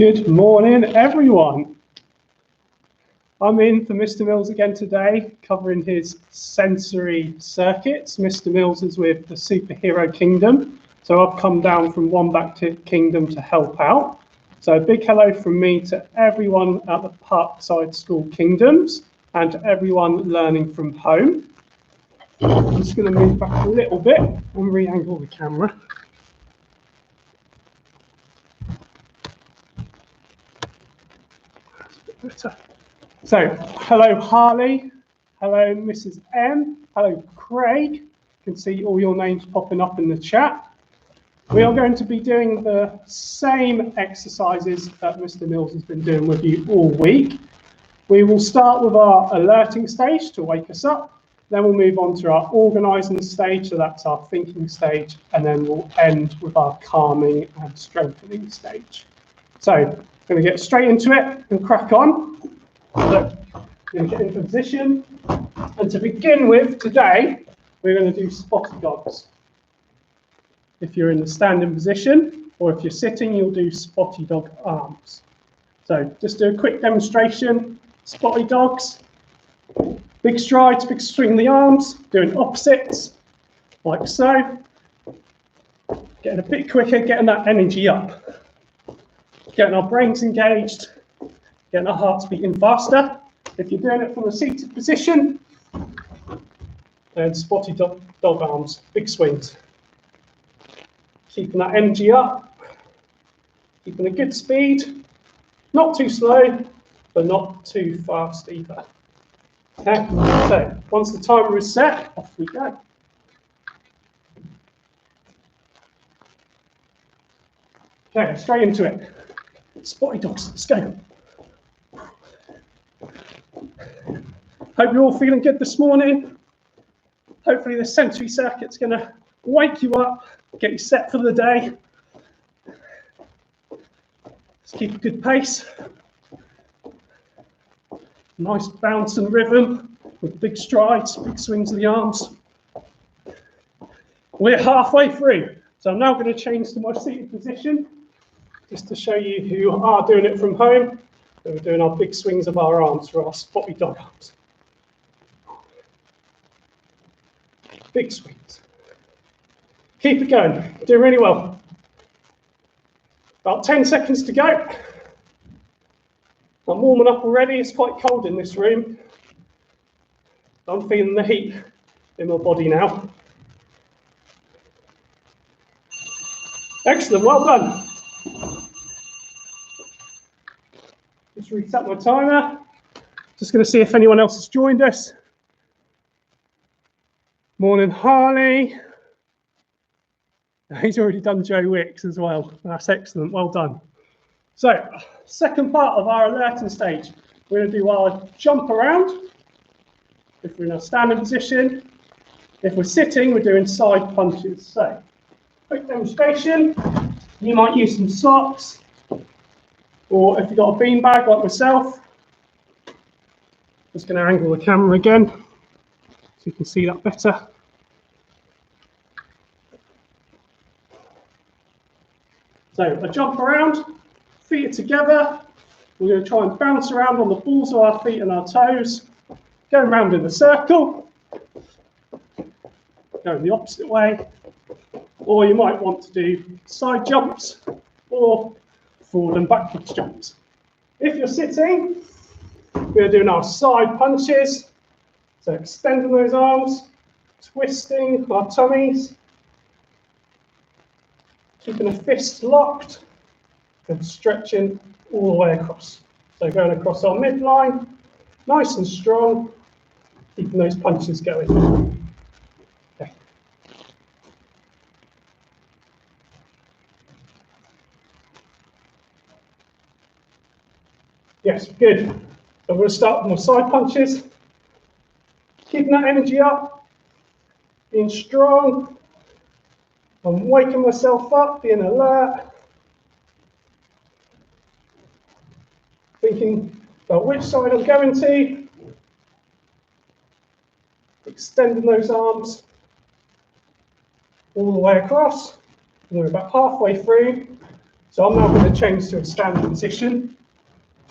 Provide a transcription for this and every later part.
Good morning, everyone. I'm in for Mr. Mills again today, covering his sensory circuits. Mr. Mills is with the Superhero Kingdom, so I've come down from Wombat Kingdom to help out. So a big hello from me to everyone at the Parkside School Kingdoms and to everyone learning from home. I'm just going to move back a little bit and re-angle the camera. Better. So, hello Harley, hello Mrs. M, hello Craig. You can see all your names popping up in the chat. We are going to be doing the same exercises that Mr. Mills has been doing with you all week. We will start with our alerting stage to wake us up, then we'll move on to our organising stage, so that's our thinking stage, and then we'll end with our calming and strengthening stage. So, going to get straight into it and crack on. So, going to get into position. And to begin with today, we're going to do spotty dogs. If you're in the standing position, or if you're sitting, you'll do spotty dog arms. So just do a quick demonstration. Spotty dogs. Big strides, big swing the arms, doing opposites, like so. Getting a bit quicker, getting that energy up. Getting our brains engaged, getting our hearts beating faster. If you're doing it from a seated position, then spotty dog arms, big swings. Keeping that energy up, keeping a good speed, not too slow, but not too fast either. Okay, so once the timer is set, off we go. Okay, straight into it. Spotty dogs, let's go. Hope you're all feeling good this morning. Hopefully the sensory circuit's going to wake you up, get you set for the day. Let's keep a good pace. Nice bounce and rhythm with big strides, big swings of the arms. We're halfway through, so I'm now going to change to my seated position. Just to show you who are doing it from home, we're doing our big swings of our arms for our spotty dog arms. Big swings. Keep it going, doing really well. About 10 seconds to go. I'm warming up already, it's quite cold in this room. I'm feeling the heat in my body now. Excellent, well done. Just reset my timer. Just going to see if anyone else has joined us. Morning, Harley. He's already done Joe Wicks as well. That's excellent. Well done. So, second part of our alerting stage. We're going to do our jump around. If we're in a standing position. If we're sitting, we're doing side punches. So, quick demonstration. You might use some socks. Or if you've got a beanbag like myself. Just going to angle the camera again so you can see that better. So I jump around, feet are together. We're going to try and bounce around on the balls of our feet and our toes. Going around in a circle. Going the opposite way. Or you might want to do side jumps or forward and backwards jumps. If you're sitting, we're doing our side punches. So extending those arms, twisting our tummies, keeping the fists locked and stretching all the way across. So going across our midline, nice and strong, keeping those punches going. Okay. Yes, good. So I'm going to start with my side punches. Keeping that energy up, being strong. I'm waking myself up, being alert. Thinking about which side I'm going to. Extending those arms all the way across. And we're about halfway through. So I'm now going to change to a standing position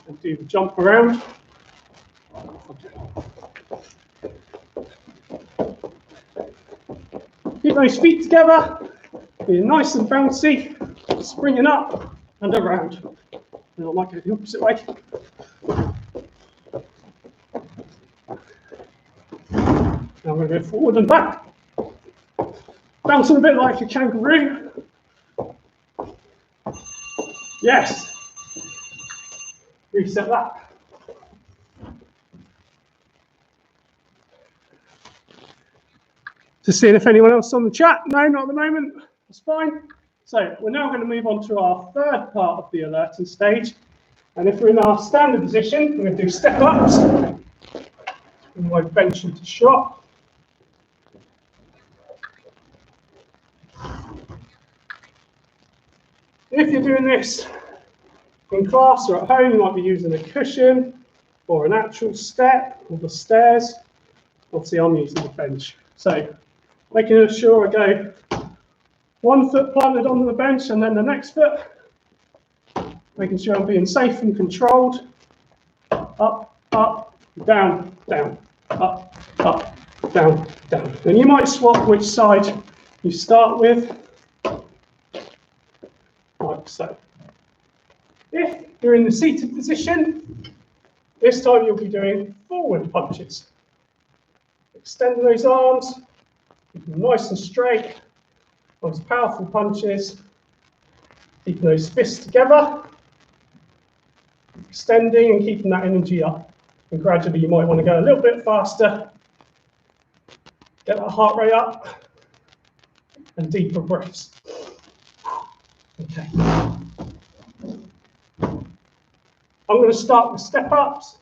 and do the jump around. Keep those feet together, being nice and bouncy, springing up and around. And I might go the opposite way. Now we're going to go forward and back. Bouncing a bit like a kangaroo. Yes. Reset that. Just seeing if anyone else is on the chat. No, not at the moment. That's fine. So we're now going to move on to our third part of the alerting stage. And if we're in our standing position, we're going to do step ups. And my bench into shot. If you're doing this in class or at home, you might be using a cushion or an actual step or the stairs. Obviously, I'm using the bench. So making sure I go 1 foot planted on the bench and then the next foot. Making sure I'm being safe and controlled. Up, up, down, down, up, up, down, down. And you might swap which side you start with, like so. If you're in the seated position, this time you'll be doing forward punches. Extending those arms, keeping them nice and straight, those powerful punches, keeping those fists together, extending and keeping that energy up. And gradually you might want to go a little bit faster, get that heart rate up, and deeper breaths. Okay. I'm going to start with step ups.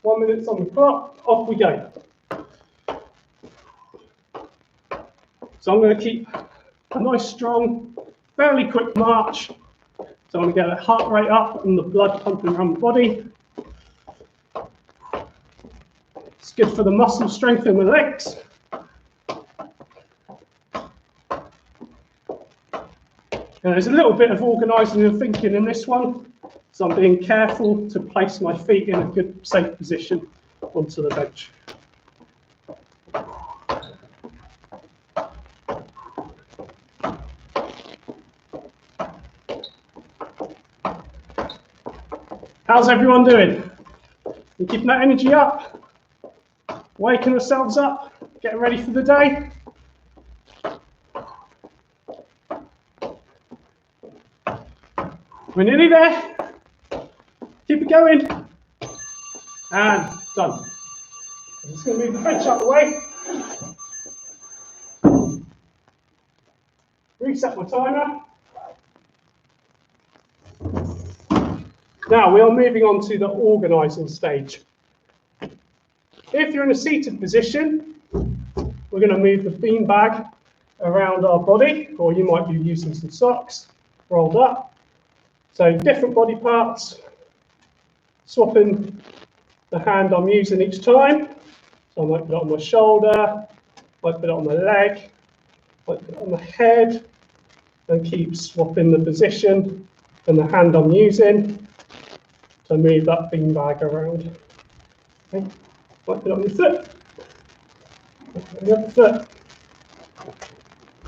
1 minute on the clock, off we go. So I'm going to keep a nice, strong, fairly quick march. So I'm going to get the heart rate up and the blood pumping around the body. It's good for the muscle strength in the legs. And there's a little bit of organising and thinking in this one. So I'm being careful to place my feet in a good, safe position onto the bench. How's everyone doing? You keeping that energy up? Waking ourselves up? Getting ready for the day? We're nearly there. Keep it going. And done. I'm just going to move the bench out of the way. Reset my timer. Now we are moving on to the organising stage. If you're in a seated position, we're going to move the beanbag around our body, or you might be using some socks rolled up. So different body parts, swapping the hand I'm using each time. So I might put it on my shoulder, might put it on my leg, might put it on the head, and keep swapping the position and the hand I'm using to move that beanbag around. Okay. Might put it on your foot, on the other foot.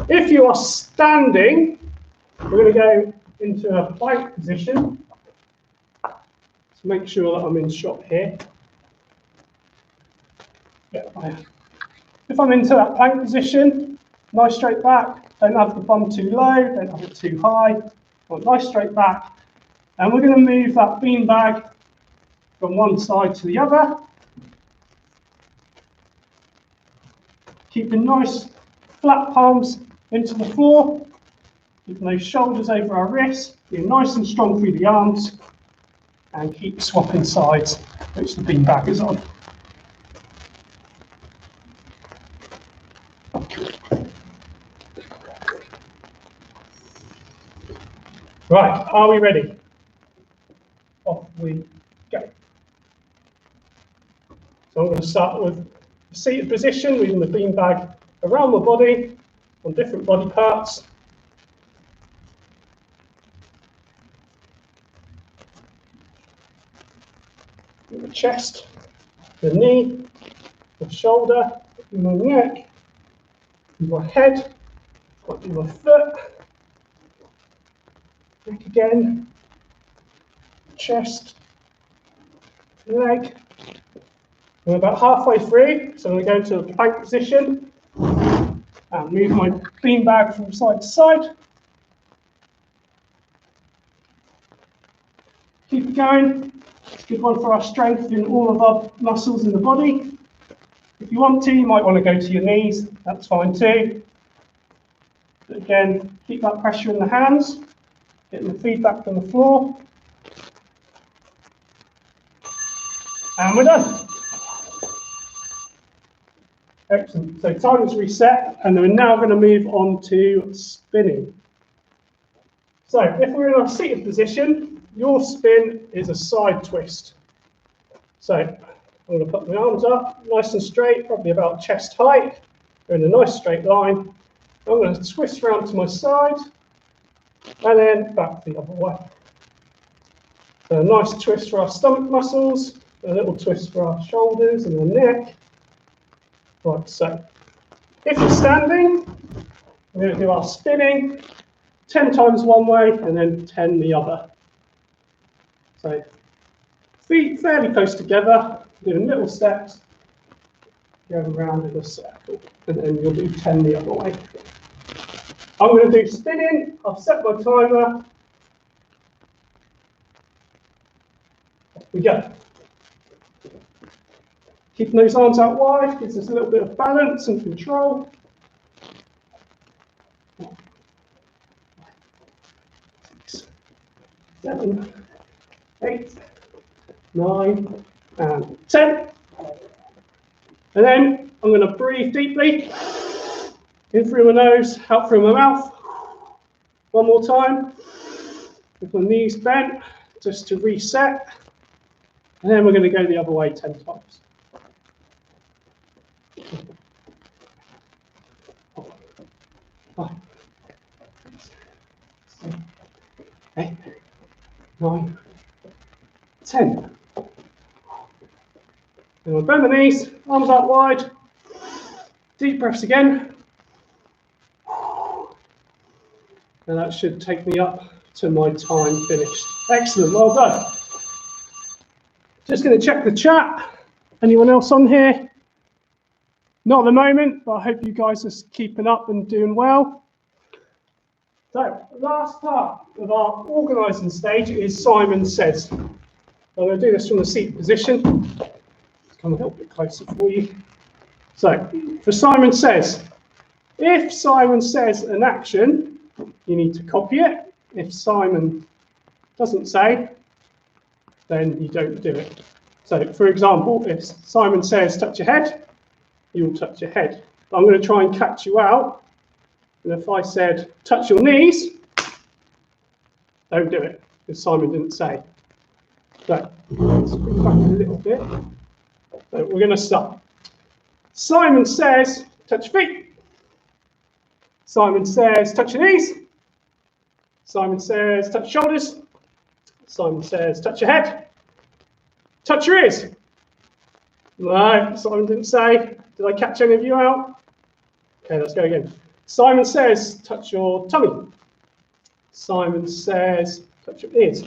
If you are standing, we're going to go into a plank position. So make sure that I'm in shot here. Yeah, if I'm into that plank position, nice straight back, don't have the bum too low, don't have it too high, but nice straight back. And we're going to move that beanbag from one side to the other. Keeping nice flat palms into the floor, keeping those shoulders over our wrists, being nice and strong through the arms, and keep swapping sides, which the beanbag is on. Right, are we ready? Off we go. So I'm going to start with the seated position, moving the beanbag around my body on different body parts. The chest, the knee, the shoulder, my neck, my head, my foot, neck again, chest, leg. I'm about halfway through, so I'm going to go into a plank position and move my beanbag from side to side. Keep it going. It's a good one for our strength in all of our muscles in the body. If you want to, you might want to go to your knees. That's fine too. But again, keep that pressure in the hands, getting the feedback from the floor. And we're done. Excellent. So time is reset, and we're now going to move on to spinning. So if we're in our seated position, your spin is a side twist. So I'm going to put my arms up, nice and straight, probably about chest height. We're in a nice straight line. I'm going to twist around to my side, and then back the other way. So a nice twist for our stomach muscles, a little twist for our shoulders and the neck. Like so. If you're standing, we're going to do our spinning 10 times one way and then 10 the other. So feet fairly close together, doing little steps, going around in a circle, and then you'll do 10 the other way. I'm going to do spinning. I've set my timer. Off we go. Keeping those arms out wide gives us a little bit of balance and control. 6, 7, 8, 9, and 10. And then I'm going to breathe deeply. In through my nose, out through my mouth. One more time. With my knees bent, just to reset. And then we're going to go the other way 10 times. 5, 6, 7, 8, 9, 10. And we'll bend the knees, arms out wide. Deep breaths again. And that should take me up to my time finished. Excellent, well done. Just going to check the chat. Anyone else on here? Not at the moment, but I hope you guys are keeping up and doing well. So, last part of our organising stage is Simon Says. So I'm going to do this from the seated position. Come a little bit closer for you. So, for Simon Says, if Simon says an action, you need to copy it. If Simon doesn't say, then you don't do it. So, for example, if Simon says touch your head, you'll touch your head. I'm going to try and catch you out. And if I said touch your knees, don't do it, because Simon didn't say. So, let's bring back a little bit. So we're going to start. Simon says touch your feet. Simon says touch your knees. Simon says touch your shoulders. Simon says touch your head. Touch your ears. No, Simon didn't say. Did I catch any of you out? Okay, let's go again. Simon says touch your tummy. Simon says touch your ears.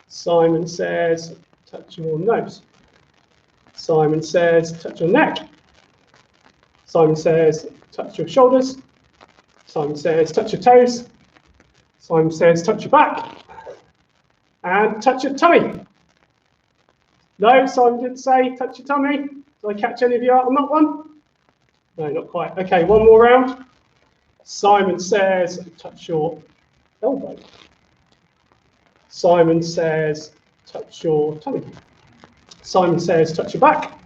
Simon says touch your nose. Simon says touch your neck. Simon says touch your shoulders. Simon says touch your toes. Simon says touch your back. And touch your tummy. No, Simon didn't say touch your tummy. Did I catch any of you out on that one? No, not quite. Okay, one more round. Simon says touch your elbow. Simon says touch your tummy. Simon says touch your back.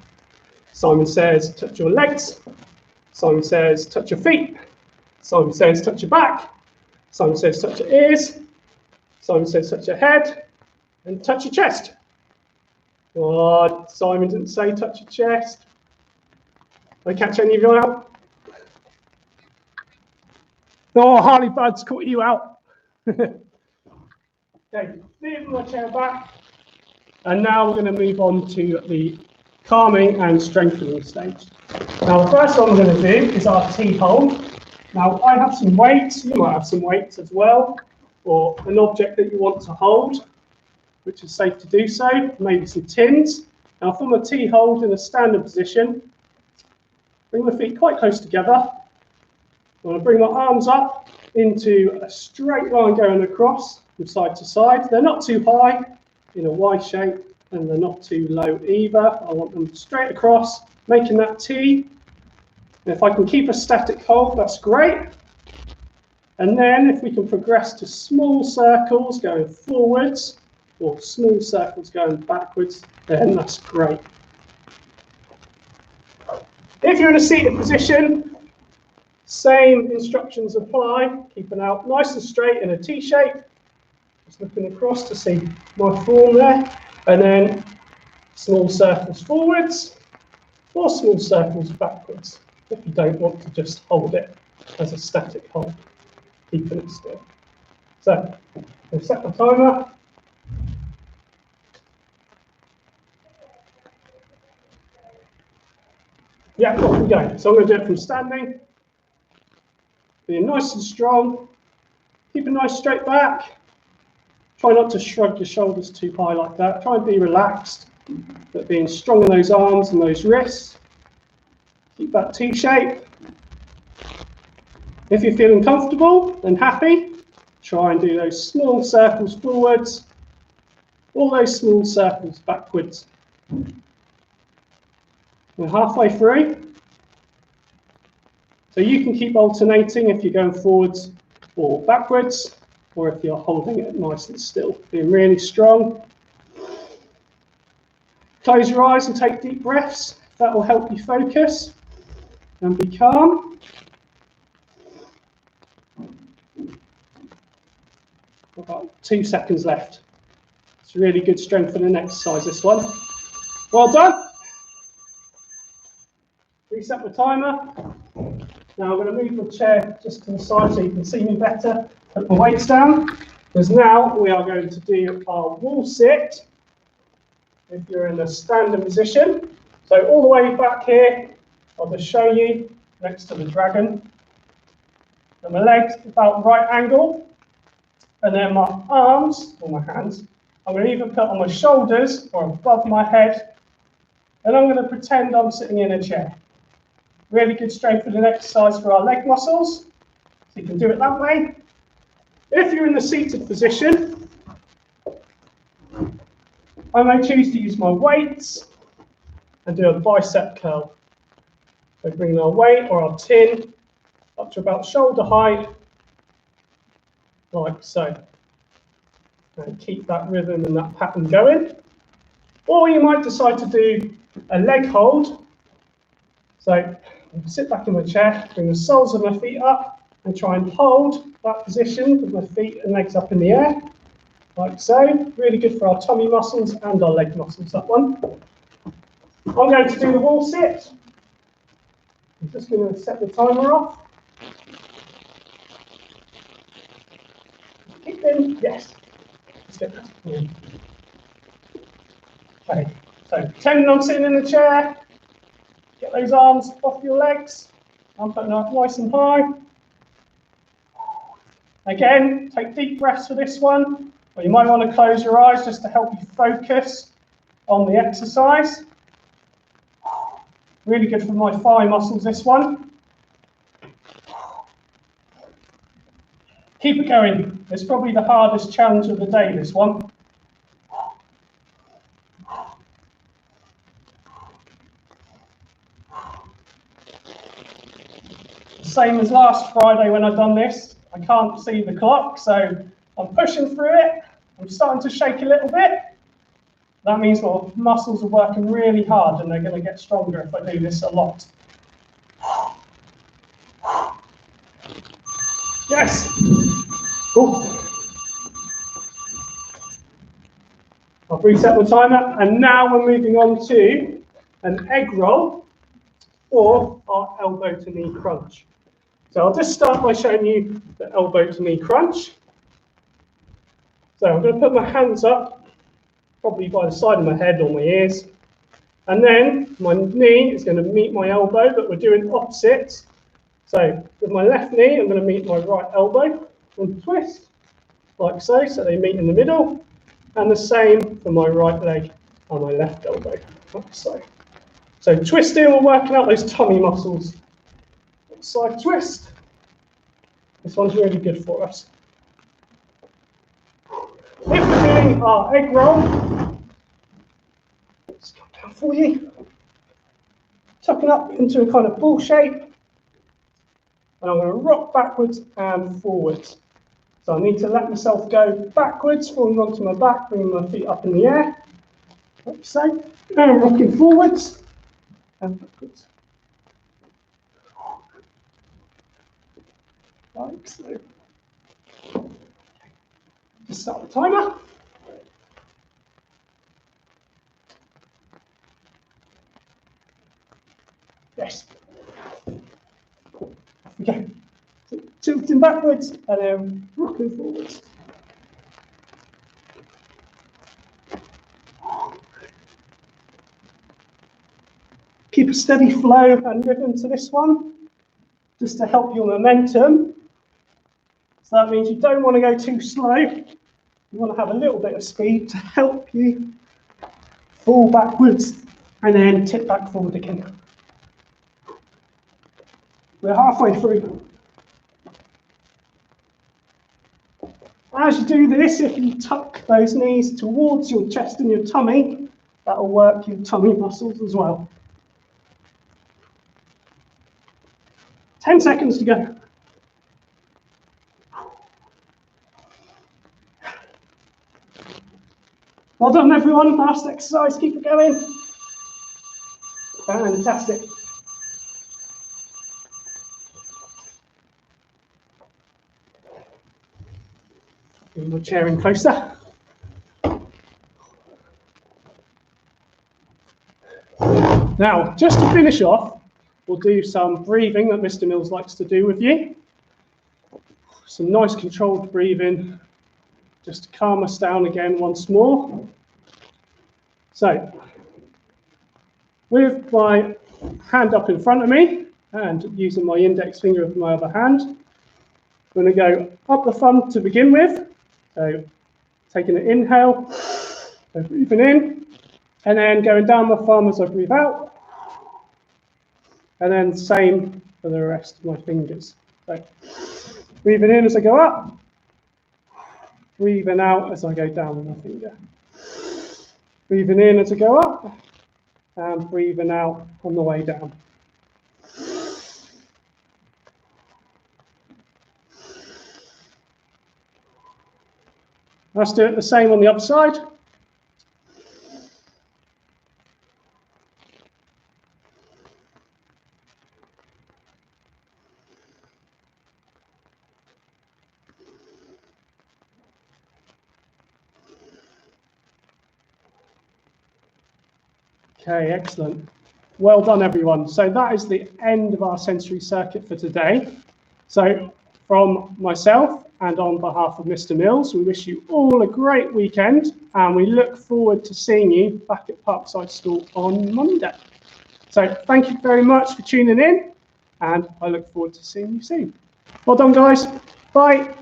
Simon says touch your legs. Simon says touch your feet. Simon says touch your back. Simon says touch your ears. Simon says touch your head. And touch your chest. Oh, Simon didn't say touch your chest. Did I catch any of you out? Oh, Harley Buds caught you out. Okay, leave my chair back. And now we're going to move on to the calming and strengthening stage. Now, the first one we're going to do is our Thole. Now, I have some weights. You might have some weights as well, or an object that you want to hold, which is safe to do so. Maybe some tins. Now, from a Thole in a standing position, bring my feet quite close together. I want to bring my arms up into a straight line going across from side to side. They're not too high in a Y shape, and they're not too low either. I want them straight across, making that T. And if I can keep a static hold, that's great. And then if we can progress to small circles going forwards, or small circles going backwards, then that's great. If you're in a seated position, same instructions apply. Keep it out nice and straight in a T shape. Just looking across to see my form there. And then small circles forwards, or small circles backwards, if you don't want to just hold it as a static hold, keeping it still. So, I'll set my timer. Yeah, off we go. So I'm going to do it from standing. Being nice and strong. Keep a nice straight back. Try not to shrug your shoulders too high like that. Try and be relaxed, but being strong in those arms and those wrists. Keep that T shape. If you're feeling comfortable and happy, try and do those small circles forwards, all those small circles backwards. We're halfway through. So you can keep alternating if you're going forwards or backwards, or if you're holding it nice and still, being really strong. Close your eyes and take deep breaths. That will help you focus and be calm. We've got 2 seconds left. It's a really good strengthening exercise, this one. Well done. Reset the timer. Now I'm going to move the chair just to the side so you can see me better. Put my weights down, because now we are going to do our wall sit. If you're in a standing position, so all the way back here, I'll just show you next to the dragon. And my legs about right angle, and then my arms or my hands, I'm going to either put on my shoulders or above my head, and I'm going to pretend I'm sitting in a chair. Really good strengthening exercise for our leg muscles, so you can do it that way. If you're in the seated position, I may choose to use my weights and do a bicep curl. So bring our weight or our tin up to about shoulder height, like so. And keep that rhythm and that pattern going. Or you might decide to do a leg hold. So sit back in my chair, bring the soles of my feet up, and try and hold that position with my feet and legs up in the air, like so. Really good for our tummy muscles and our leg muscles, that one. I'm going to do the wall sit. I'm just going to set the timer off. Kick in, yes. Let's get that. Yeah. Okay, so pretending I'm sitting in the chair. Get those arms off your legs. I'm putting up nice and high. Again, take deep breaths for this one. Or you might want to close your eyes just to help you focus on the exercise. Really good for my thigh muscles, this one. Keep it going. It's probably the hardest challenge of the day, this one. Same as last Friday when I've done this. I can't see the clock, so I'm pushing through it. I'm starting to shake a little bit. That means my muscles are working really hard and they're going to get stronger if I do this a lot. Yes. Ooh. I've reset the timer, and now we're moving on to an egg roll or our elbow to knee crunch. So I'll just start by showing you the elbow to knee crunch. So I'm going to put my hands up, probably by the side of my head or my ears, and then my knee is going to meet my elbow, but we're doing opposites. So with my left knee, I'm going to meet my right elbow and twist, like so, so they meet in the middle, and the same for my right leg and my left elbow, like so. So twisting, we're working out those tummy muscles. Side twist. This one's really good for us. If we're doing our egg roll, let's come down for you. Tuck it up into a kind of ball shape. And I'm going to rock backwards and forwards. So I need to let myself go backwards, falling onto my back, bringing my feet up in the air, like so. And rocking forwards and backwards. Like so. Just start the timer. Yes. Okay. So tilting backwards and then rocking forwards. Keep a steady flow and rhythm to this one, just to help your momentum. So that means you don't want to go too slow. You want to have a little bit of speed to help you fall backwards and then tip back forward again. We're halfway through. As you do this, if you tuck those knees towards your chest and your tummy, that'll work your tummy muscles as well. 10 seconds to go. Well done, everyone. Last exercise. Keep it going. Fantastic. Bring my chair in closer. Now, just to finish off, we'll do some breathing that Mr. Mills likes to do with you. Some nice controlled breathing, just to calm us down again once more. So, with my hand up in front of me and using my index finger with my other hand, I'm going to go up the thumb to begin with. So, taking an inhale, so breathing in, and then going down my thumb as I breathe out. And then same for the rest of my fingers. So, breathing in as I go up, breathing out as I go down with my finger. Breathing in as I go up and breathing out on the way down. Let's do it the same on the other side. Okay, excellent. Well done, everyone. So that is the end of our sensory circuit for today. So from myself and on behalf of Mr. Mills, we wish you all a great weekend, and we look forward to seeing you back at Parkside School on Monday. So thank you very much for tuning in, and I look forward to seeing you soon. Well done, guys. Bye.